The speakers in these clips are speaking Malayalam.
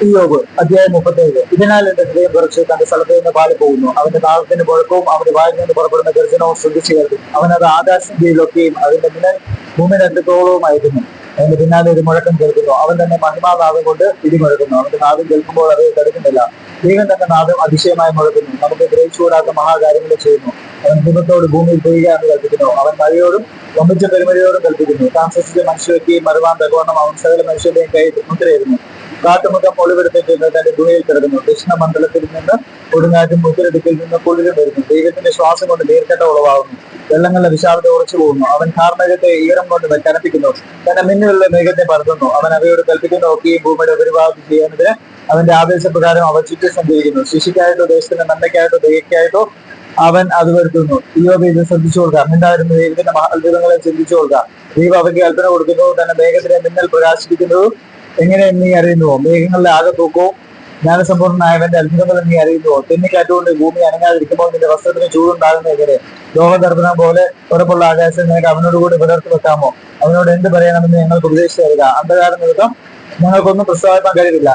ഇയ്യോബ് അധ്യായം 37. ഇതിനാൽ എന്റെ ഹൃദയം കുറച്ച് തന്റെ സ്ഥലത്ത് നിന്ന് പാടി പോകുന്നു. അവന്റെ നാളത്തിന്റെ മുഴക്കവും അവന്റെ വായിൽ നിന്ന് പുറപ്പെടുന്ന ഗർജനവും ശ്രദ്ധിച്ചു കേൾക്കും. അവനത് ആകാശം കീഴിലൊക്കെയും അതിന്റെ മിന്നൽ ഭൂമിയുടെ അറ്റത്തോളവുമായിരുന്നു. അതിന്റെ പിന്നാലെ ഒരു മുഴക്കം കേൾക്കുന്നു. അവൻ തന്നെ മഹിമാനാദം കൊണ്ട് ഇടിമുഴക്കുന്നു. അവന്റെ നാദം കേൾക്കുമ്പോൾ അത് തടുക്കുന്നില്ല. ദൈവം തന്റെ നാദം അതിശയമായി മുഴക്കുന്നു. നമുക്ക് ഗ്രഹിച്ചുകൂടാത്ത മഹാകാര്യങ്ങൾ ചെയ്യുന്നു. അവൻ ഹിമത്തോട് ഭൂമിയിൽ പെയ്യുക എന്ന് കൽപ്പിക്കുന്നു. അവൻ മഴയോടും വമ്പിച്ച പെരുമഴയോടും കൽപ്പിക്കുന്നു. താൻ സൃഷ്ടിച്ച മനുഷ്യരെയും മറുവാൻ തകവണ്ണം അവൻ സകല മനുഷ്യരുടെയും കൈ മുദ്രയിരുന്നു. കാട്ടുമുഖം ഒളിവെടുത്തിട്ട് തന്റെ ഗുഹയിൽ കിടക്കുന്നു. ദക്ഷിണമണ്ഡലത്തിൽ നിന്ന് കൊടുങ്കാറ്റും ഉത്തരദിക്കിൽ നിന്ന് കുളിരും വരുന്നു. ദൈവത്തിന്റെ ശ്വാസം കൊണ്ട് നീർക്കെട്ട ഉളവാകുന്നു. വെള്ളങ്ങളുടെ വിശാലത ഉറച്ചു പോകുന്നു. അവൻ കാർമേഘത്തെ ഈരം കൊണ്ട് കനപ്പിക്കുന്നു. തന്റെ മിന്നിലുള്ള മേഘത്തെ പരത്തുന്നു. അവൻ അവയോട് കൽപ്പിക്കുന്ന ഒക്കെയും ഭൂമിയുടെ ഉപരിഭാഗത്ത് ചെയ്യുന്നതിന് അവന്റെ ആവേശപ്രകാരം അവ ചുറ്റി സഞ്ചരിക്കുന്നു. ശിശുക്കായിട്ടോ ദേശത്തിന്റെ നന്മയ്ക്കായിട്ടോ ദയക്കായിട്ടോ അവൻ അത് വരുത്തുന്നു. ഇയ്യോബേ, ഇത് ശ്രദ്ധിച്ചു കൊടുക്കുക. മിണ്ടായിരുന്നു ദൈവത്തിന്റെ അത്ഭുതങ്ങളെ ചിന്തിച്ചു കൊടുക്കുക. ദൈവം അവയ്ക്ക് കൽപ്പന കൊടുക്കുന്നു. തന്റെ മേഘത്തിലെ മിന്നൽ പ്രകാശിപ്പിക്കുന്നത് എങ്ങനെ നീ അറിയുന്നുവോ? മേഘങ്ങളുടെ ആകെ തൂക്കവും ജ്ഞാനസമ്പൂർണ്ണനായവന്റെ അത്ഭുതങ്ങൾ നീ അറിയുന്നുവോ? തെന്നിക്കാറ്റുകൊണ്ട് ഭൂമി അനങ്ങാതിരിക്കുമ്പോൾ നിന്റെ വസ്ത്രത്തിന് ചൂടുണ്ടാകുന്ന എങ്ങനെ? ലോകദർപ്പണം പോലെ ഉറപ്പുള്ള ആകാശം നിനക്ക് അവനോട് കൂടി പുലർത്തി വെക്കാമോ? അവനോട് എന്ത് പറയണമെന്ന് ഞങ്ങൾക്ക് ഉപദേശിച്ചു തരിക. അന്ധകാര നിമിത്തം ഞങ്ങൾക്കൊന്നും പ്രസ്താവിക്കാൻ കഴിയില്ല.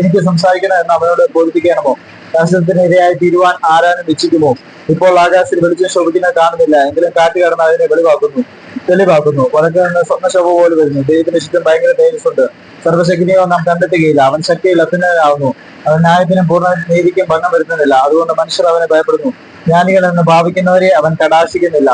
എനിക്ക് സംസാരിക്കണം എന്ന് അവനോട് ബോധിപ്പിക്കണമോ? നാശത്തിന് ഇരയായി തീരുവാൻ ആരാനും ഇച്ഛിക്കുമോ? ഇപ്പോൾ ആകാശത്തിൽ വെളിച്ചം ശോഭിക്കുന്നത് കാണുന്നില്ല. എങ്കിലും കാറ്റ് കടന്ന് അതിനെ തെളിവാക്കുന്നു. വടക്ക് നിന്ന് സ്വർണ്ണശോഭ പോലെ വരുന്നു. ദൈവത്തിന്റെ ചുറ്റും ഭയങ്കര തേജസ്സുണ്ട്. സർവശക്തിയോ നാം കണ്ടെത്തുകയില്ല. അവൻ ശക്തിയിൽ അത്യുന്നതനാകുന്നു. അവൻ ന്യായത്തിനും പൂർണ്ണ നീതിക്കും ഭംഗം വരുത്തുന്നില്ല. അതുകൊണ്ട് മനുഷ്യർ അവനെ ഭയപ്പെടുന്നു. ജ്ഞാനികൾ എന്ന് ഭാവിക്കുന്നവരെ അവൻ കടാക്ഷിക്കുന്നില്ല.